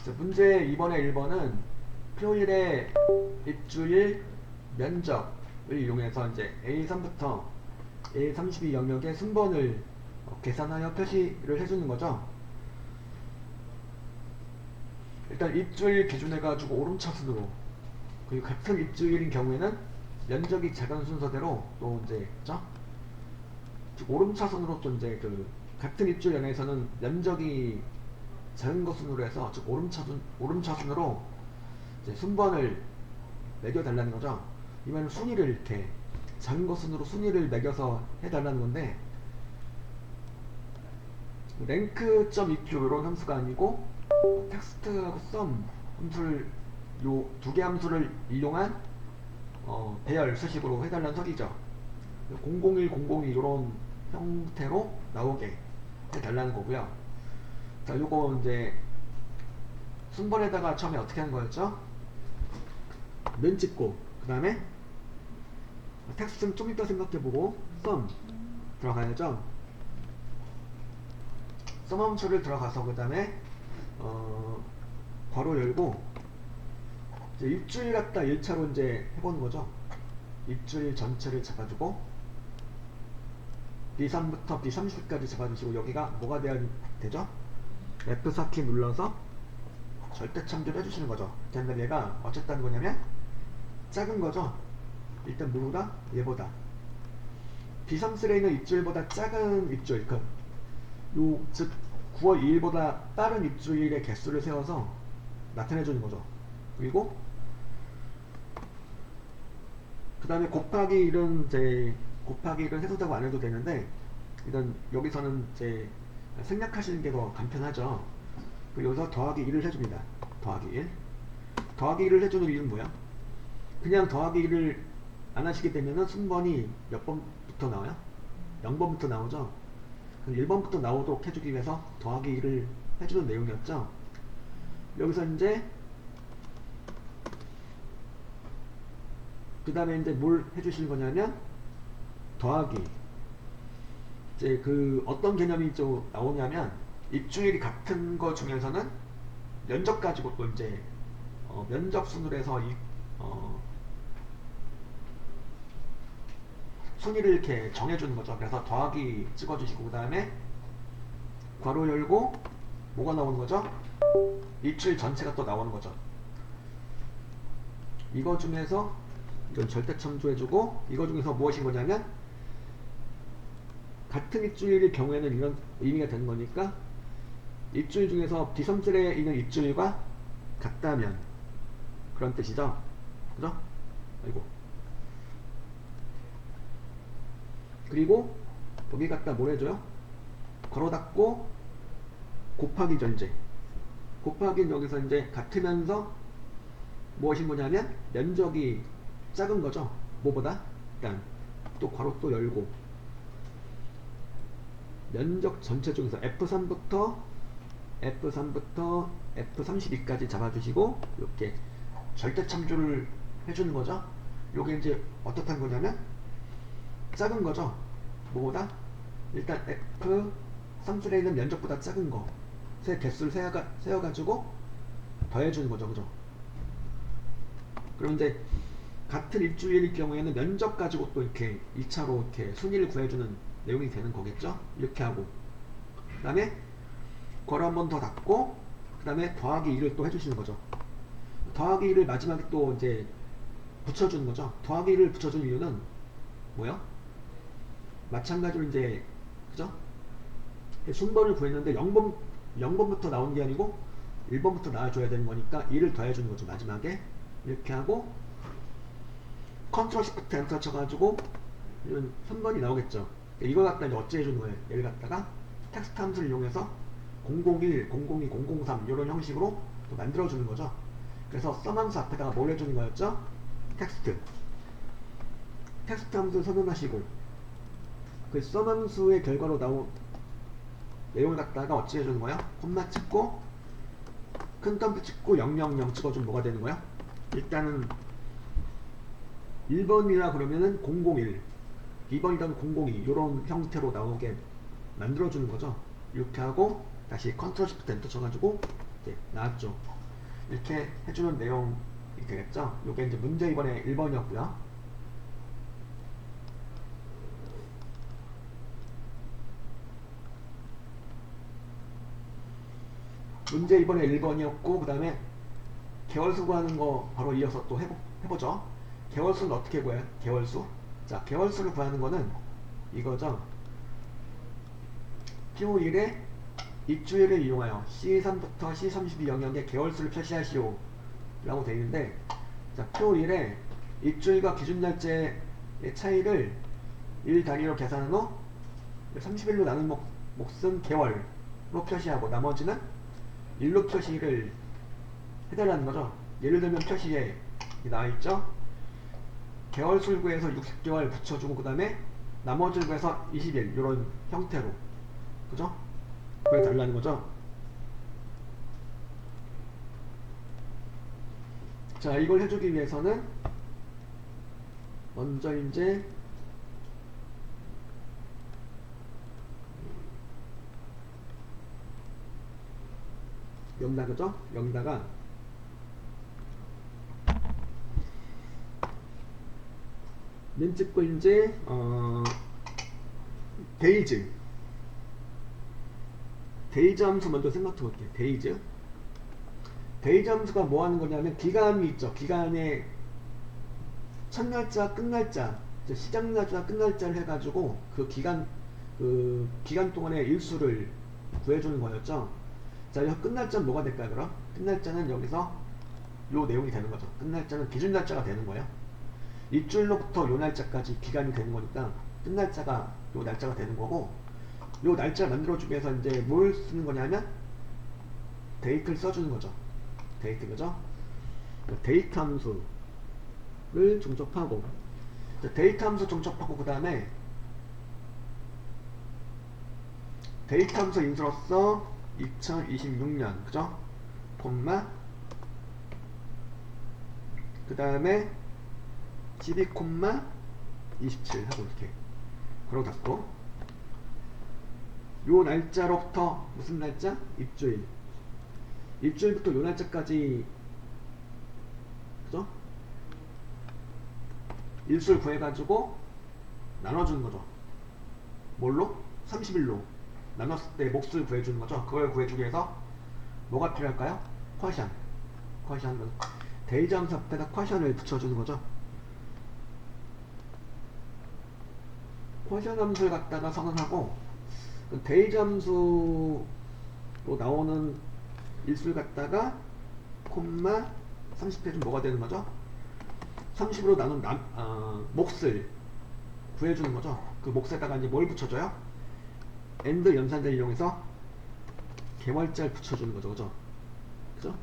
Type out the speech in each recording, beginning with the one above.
자, 문제 2번에 1번은 표일의 입주일 면적을 이용해서 이제 A3부터 A32 영역의 순번을 계산하여 표시를 해주는 거죠. 일단 입주일 기준해가지고 오름차순으로, 그리고 같은 입주일인 경우에는 면적이 작은 순서대로 또 이제 그죠? 즉 오름차순으로 또 이제 그 같은 입주일 연에서는 면적이 작은 것순으로 해서 즉 오름차순으로 이제 순번을 매겨달라는 거죠. 이번엔 순위를 이렇게 작은 것순으로 순위를 매겨서 해달라는 건데, 랭크점 EQ 이런 함수가 아니고 텍스트하고 썸 함수를, 요 두 개 함수를 이용한 배열 수식으로 해달라는 소리죠. 001, 002 이런 형태로 나오게 해달라는 거고요. 자, 요거 이제 순번에다가 처음에 어떻게 하는 거였죠? 면 찍고 그 다음에 텍스트는 좀 이따 생각해보고 썸 들어가야죠. 썸 함수를 들어가서 그 다음에 괄호 열고 이제 입주일 갖다 1차로 이제 해보는 거죠. 입주일 전체를 잡아주고 B3부터 B30까지 잡아주시고, 여기가 뭐가 돼야 되죠? F4키 눌러서 절대 참조를 해주시는 거죠. 근데 얘가 어쨌다는 거냐면 작은 거죠. 일단 뭐보다? 얘보다. B3는 입주일보다 작은 입주일, 즉 9월 2일보다 빠른 입주일의 개수를 세워서 나타내주는 거죠. 그리고 그 다음에 곱하기 1은 이제 곱하기 1은 해도 되고 안 해도 되는데, 일단 여기서는 이제 생략하시는 게 더 간편하죠. 그리고 여기서 더하기 1을 해줍니다. 더하기 1. 더하기 1을 해주는 이유는 뭐야? 그냥 더하기 1을 안 하시게 되면은 순번이 몇 번부터 나와요? 0번부터 나오죠. 1번부터 나오도록 해주기 위해서 더하기 1을 해주는 내용이었죠. 여기서 이제 그 다음에 이제 뭘 해주시는 거냐면 더하기, 이제 그 어떤 개념이 좀 나오냐면 입주일이 같은 거 중에서는 면적 가지고 또 이제 면적 순으로 해서 순위를 이렇게 정해주는 거죠. 그래서 더하기 찍어주시고 그 다음에 괄호 열고 뭐가 나오는 거죠? 입주일 전체가 또 나오는 거죠. 이거 중에서 이건 절대 참조해주고, 이거 중에서 무엇인 거냐면 같은 입주일일 경우에는 이런 의미가 되는 거니까 입주일 중에서 B3셀에 있는 입주일과 같다면 그런 뜻이죠. 그죠? 아이고. 그리고 여기 갖다 뭘 해줘요? 괄호 닫고 곱하기 전제. 곱하기는 여기서 이제 같으면서 무엇인 거냐면 면적이 작은 거죠. 뭐보다? 일단 또 괄호 또 열고 면적 전체 중에서 F3부터 F32까지 잡아주시고 이렇게 절대 참조를 해주는 거죠. 요게 이제 어떻단 거냐면 작은 거죠. 뭐보다? 일단 F3줄에 있는 면적보다 작은 거 세 개수를 세워가지고 더해주는 거죠. 그죠? 그럼 이제 같은 입주일일 경우에는 면적 가지고 또 이렇게 2차로 이렇게 순위를 구해주는 내용이 되는 거겠죠? 이렇게 하고 그 다음에 괄호 한 번 더 닫고 그 다음에 더하기 2를 또 해주시는 거죠. 더하기 2를 마지막에 또 이제 붙여주는 거죠. 더하기 2를 붙여주는 이유는 뭐야? 마찬가지로 이제 그죠? 순번을 구했는데 0번부터 나온 게 아니고 1번부터 나와줘야 되는 거니까 2를 더해주는 거죠. 마지막에 이렇게 하고 컨트롤 시프트 엔터 쳐가지고 이런 3번이 나오겠죠. 이걸 갖다 이제 어찌 해주는 거예요? 얘를 갖다가 텍스트 함수를 이용해서 001, 002, 003 이런 형식으로 또 만들어주는 거죠. 그래서 썸 함수 앞에다가 뭘 해주는 거였죠? 텍스트 함수를 선언하시고 그 썸 함수의 결과로 나온 내용을 갖다가 어찌 해주는 거야? 콤마 찍고 큰 덤프 찍고 000 찍어주면 뭐가 되는 거야? 일단은 1번이라 그러면은 001, 2번이라면 002 이런 형태로 나오게 만들어주는 거죠. 이렇게 하고 다시 컨트롤 시프트 엔터 쳐가지고 이렇게 나왔죠. 이렇게 해주는 내용이 되겠죠. 요게 이제 문제 이번에 1번이었고요. 문제 이번에 1번이었고 그 다음에 개월수 구하는 거 바로 이어서 또 해보죠. 개월수는 어떻게 구해요? 개월수. 자, 개월수를 구하는 거는 이거죠. Q1에 입주일을 이용하여 C3부터 C32 영역의 개월수를 표시하시오 라고 되어 있는데, 자, Q1에 입주일과 기준날짜의 차이를 1 단위로 계산한 후 30일로 나눈 몫은 개월로 표시하고 나머지는 일로 표시를 해달라는 거죠. 예를 들면 표시에 나와있죠. 개월수를 구해서 60개월 붙여주고 그 다음에 나머지를 구해서 20일 이런 형태로, 그죠? 구해달라는 거죠. 자, 이걸 해주기 위해서는 먼저 이제 여기다, 그죠? 여기다가 맨 찍고 이제 데이즈 함수 먼저 생각해 볼게요. 데이즈 함수가 뭐 하는 거냐면 기간이 있죠. 기간에 첫날짜, 끝날짜, 시작날짜, 끝날짜를 해가지고 그 기간 동안의 일수를 구해주는 거였죠. 자, 여기서 끝날짜는 뭐가 될까요, 그럼? 끝날짜는 여기서 요 내용이 되는 거죠. 끝날짜는 기준날짜가 되는 거예요. 입주일로부터 요 날짜까지 기간이 되는 거니까 끝날짜가 요 날짜가 되는 거고, 요 날짜를 만들어주기 위해서 이제 뭘 쓰는 거냐면 데이트를 써주는 거죠. 데이트, 그죠? 데이트 함수를 종접하고, 데이트 함수 종접하고 그 다음에 데이트 함수 인수로서 2026년, 그죠? 콤마 그 다음에 12 콤마 27 하고 이렇게 그러고 닫고, 요 날짜로부터 무슨 날짜? 입주일부터 요 날짜까지, 그죠? 일수를 구해가지고 나눠주는 거죠. 뭘로? 30일로 나눴을 때 몫을 구해주는 거죠. 그걸 구해주기 위해서 뭐가 필요할까요? 쿼션. 데이즈 함수 앞에다 쿼션을 붙여주는 거죠. 쿼션 함수를 갖다가 선언하고, 데이즈 함수로 나오는 일수를 갖다가 콤마 30해주면 뭐가 되는 거죠? 30으로 나눈 몫을 구해주는 거죠. 그 몫에다가 이제 뭘 붙여줘요? AND 연산자를 이용해서 개월자를 붙여주는 거죠. 그죠?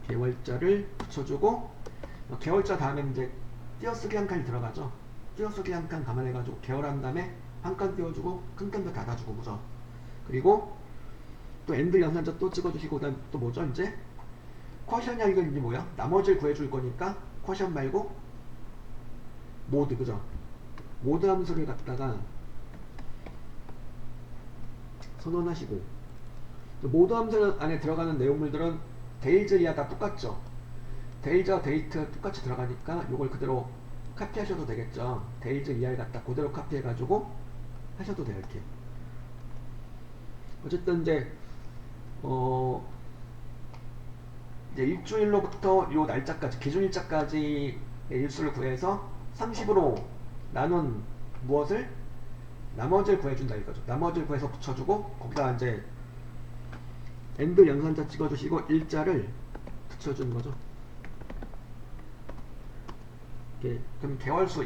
개월자를 붙여주고, 개월자 다음에 이제 띄어쓰기 한 칸이 들어가죠. 띄어쓰기 한 칸 감안해가지고 개월한 다음에 한 칸 띄워주고 큰 칸도 닫아주고, 그죠? 그리고 또 AND 연산자 또 찍어주시고, 그다음 또 뭐죠? 이제 쿼션이야. 이건 이제 뭐야? 나머지를 구해줄 거니까 쿼션 말고 모드, 그죠? 모드 함수를 갖다가 선언하시고, 모드 함수 안에 들어가는 내용물들은 데이즈 이하 다 똑같죠. 데이즈와 데이트 똑같이 들어가니까 요걸 그대로 카피하셔도 되겠죠. 데이즈 이하를 갖다 그대로 카피해가지고 하셔도 돼요. 이렇게. 어쨌든 이제 이제 일주일로부터 요 날짜까지, 기준일자까지의 일수를 구해서 30으로 나눈 무엇을? 나머지를 구해준다 이거죠. 나머지를 구해서 붙여주고, 거기다 이제 AND 연산자 찍어주시고 일자를 붙여주는 거죠. 이렇게, 그럼 개월수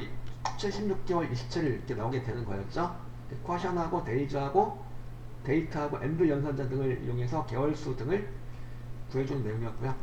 76개월 27일 이렇게 나오게 되는 거였죠. 쿼션하고 데이즈하고 데이트하고 AND 연산자 등을 이용해서 개월수 등을 구해주는 내용이었고요.